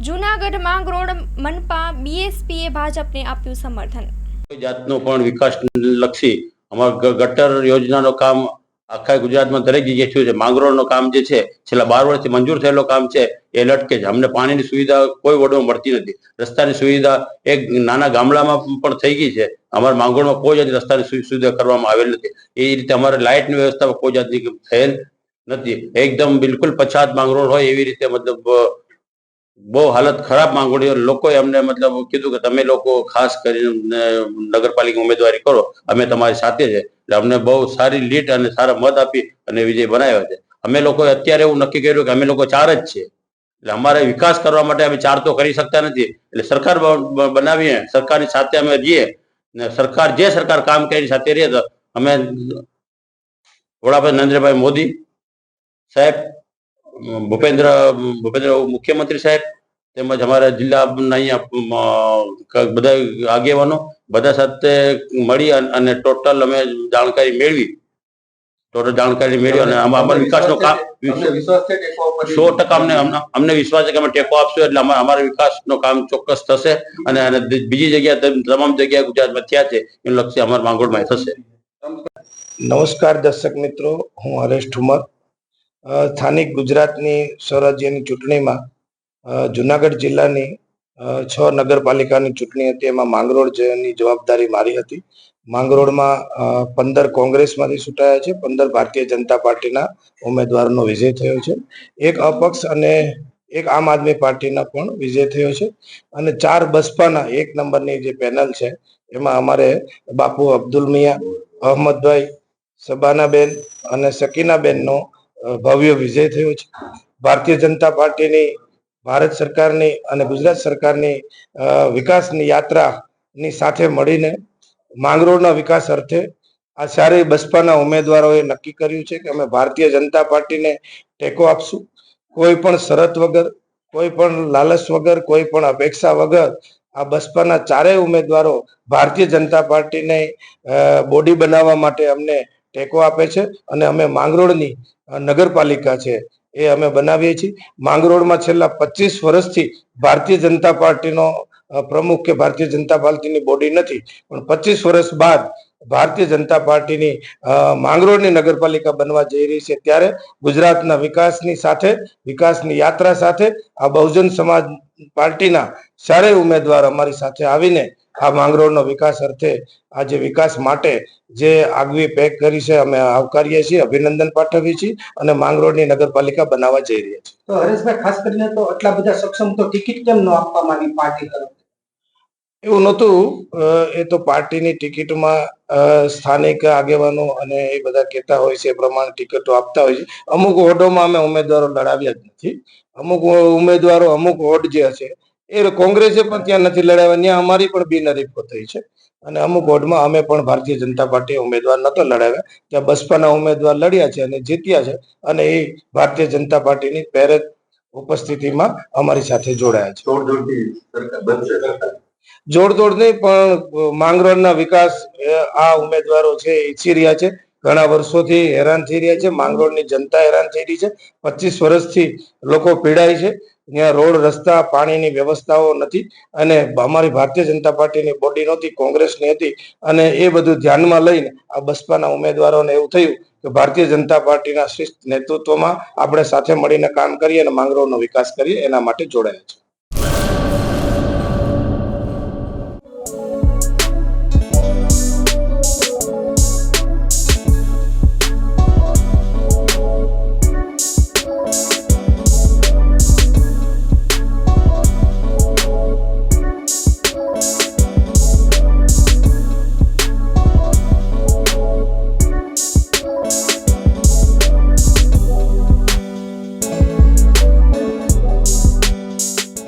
જૂનાગઢ માંગરોળ મનપા બીએસપીએ ભાજપને આપ્યું સમર્થન। કોઈ જાતનો પણ વિકાસ લક્ષી અમારા ગટર યોજનાનો કામ આખા ગુજરાતમાં દરેક જગ્યાએ થયું છે। માંગરોળનું કામ જે છે છેલ્લા 12 વર્ષથી મંજૂર થયેલો કામ છે એ લટકે છે। અમને પાણીની સુવિધા કોઈ વડોમાં મળતી નથી। રસ્તાની સુવિધા એક નાના ગામડામાં પણ થઈ ગઈ છે। અમારા માંગરોળમાં કોઈ જાતની રસ્તાની સુવિધા કરવામાં આવેલ નથી। એ રીતે અમારે લાઇટની વ્યવસ્થા કોઈ જાતની થયેલ નથી। એકદમ બિલકુલ પછાત માંગરોળ હોય એવી રીતે મતલબ બહુ હાલત ખરાબ માંગોળી। લોકોએ અમને મતલબ કીધું કે તમે લોકો ખાસ કરીને નગરપાલિકા ઉમેદવારી કરો, અમે તમારી સાથે છે। એટલે અમને બહુ સારી લીડ અને સારા મત આપી અને વિજય બનાવ્યા છે। અમે લોકોએ અત્યારે એવું નક્કી કર્યું કે અમે લોકો 4 જ છીએ, એટલે અમારે વિકાસ કરવા માટે અમે 4 તો કરી શકતા નથી। એટલે સરકાર બનાવીએ, સરકારની સાથે અમે રહીએ ને સરકાર જે સરકાર કામ કરી સાથે રહીએ તો અમે વડાપ્રધાન નરેન્દ્રભાઈ મોદી સાહેબ, ભૂપેન્દ્ર મુખ્યમંત્રી સાહેબ તેમજ અમારા જિલ્લાના અહીંયા બધા આગેવાનો બધા સાથે મળી અને ટોટલ અમે જાણકારી મેળવી અને અમારા વિકાસનો કામ 100% અમને વિશ્વાસ છે કે અમે ટેકો આપશું એટલે અમારા વિકાસનો કામ ચોક્કસ થશે। અને બીજી જગ્યા તમામ જગ્યાએ ગુજરાતમાં થયા છે એનું લક્ષ્ય અમારા માંગરોળમાં થશે। નમસ્કાર દર્શક મિત્રો, હું હરેશ ઠુમર। સ્થાનિક ગુજરાતની સ્વરાજ્યની ચૂંટણીમાં જુનાગઢ જિલ્લાની 6 નગરપાલિકાની ચૂંટણી હતી। એમાં માંગરોળની જવાબદારી મારી હતી। માંગરોળમાં 15 કોંગ્રેસમાંથી ચૂંટાયા છે, 15 ભારતીય જનતા પાર્ટીના ઉમેદવારનો વિજય થયો છે, 1 અપક્ષ અને 1 આમ આદમી પાર્ટીના પણ વિજય થયો છે અને 4 બસપાના 1 નંબરની જે પેનલ છે એમાં અમારે બાપુ અબ્દુલ મિયા, અહમદભાઈ, સબાનાબેન અને સકીનાબેનનો ભવ્ય વિજય થયો છે। ભારતીય જનતા પાર્ટીની, ભારત સરકારની અને ગુજરાત સરકારની વિકાસની યાત્રાની સાથે મળીને માંગરોળના વિકાસ અર્થે આ ચારેય બસપાના ઉમેદવારોએ નક્કી કર્યું છે કે અમે ભારતીય જનતા પાર્ટીને ટેકો આપશું। કોઈ પણ શરત વગર, કોઈ પણ લાલચ વગર, કોઈ પણ અપેક્ષા વગર આ બસપાના ચારેય ઉમેદવારો ભારતીય જનતા પાર્ટીને બોડી બનાવવા માટે અમને ટેકો આપે છે અને અમે માંગરોળની નગરપાલિકા છે એ અમે બનાવીએ છીએ। માંગરોળમાં છેલ્લા 25 વર્ષથી ભારતીય જનતા પાર્ટીનો પ્રમુખ કે ભારતીય જનતા પાર્ટીની બોડી નથી, પણ 25 વર્ષ બાદ ભારતીય જનતા પાર્ટીની માંગરોળની નગરપાલિકા બનવા જઈ રહી છે। ત્યારે ગુજરાતના વિકાસની સાથે, વિકાસની યાત્રા સાથે આ બહુજન સમાજ પાર્ટીના ચારેય ઉમેદવાર અમારી સાથે આવીને આ માંગરોળનો વિકાસ અર્થે આજે વિકાસ માટે જે આગવી પહેલ કરી છે અમે આવકારીએ છીએ, અભિનંદન પાઠવીએ છીએ અને માંગરોળની નગરપાલિકા બનાવવા જઈ રહ્યા છીએ। તો હરેશભાઈ, ખાસ કરીને તો આટલા બધા સક્ષમ તો ટિકિટ કેમ ન આપવામાં આવી પાર્ટી તરફથી? એવું નહોતું, એ તો પાર્ટીની ટિકિટમાં સ્થાનિક આગેવાનો અને એ બધા કહેતા હોય છે એ પ્રમાણે ટિકિટો આપતા હોય છે। અમુક વોર્ડોમાં અમે ઉમેદવારો લડાવ્યા જ નથી। અમુક ઉમેદવારો અમુક વોર્ડ જે હશે એ કોંગ્રેસે પણ ત્યાં નથી લડાવ્યા, ત્યાં અમારી પણ બિનહરીફો થઈ છે અને અમુક વોર્ડમાં અમે પણ ભારતીય જનતા પાર્ટી ઉમેદવાર નતો લડાવ્યા, ત્યાં બસપાના ઉમેદવાર લડ્યા છે અને જીત્યા છે અને એ ભારતીય જનતા પાર્ટીની પ્રેરક ઉપસ્થિતિમાં અમારી સાથે જોડાયા છે। જોડતોડ નહીં, પણ માંગરોળના વિકાસ આ ઉમેદવારો છે ઈચ્છી રહ્યા છે। ઘણા વર્ષોથી હેરાન થઈ રહ્યા છે, માંગરોળની જનતા હેરાન થઈ રહી છે। 25 વર્ષથી લોકો પીડાય છે, ત્યાં રોડ, રસ્તા, પાણીની વ્યવસ્થાઓ નથી અને અમારી ભારતીય જનતા પાર્ટીની બોડી નહોતી, કોંગ્રેસની હતી અને એ બધું ધ્યાનમાં લઈને આ બસપાના ઉમેદવારોને એવું થયું કે ભારતીય જનતા પાર્ટીના શિસ્ત નેતૃત્વમાં આપણે સાથે મળીને કામ કરીએ અને માંગરોળનો વિકાસ કરીએ, એના માટે જોડાયા છે।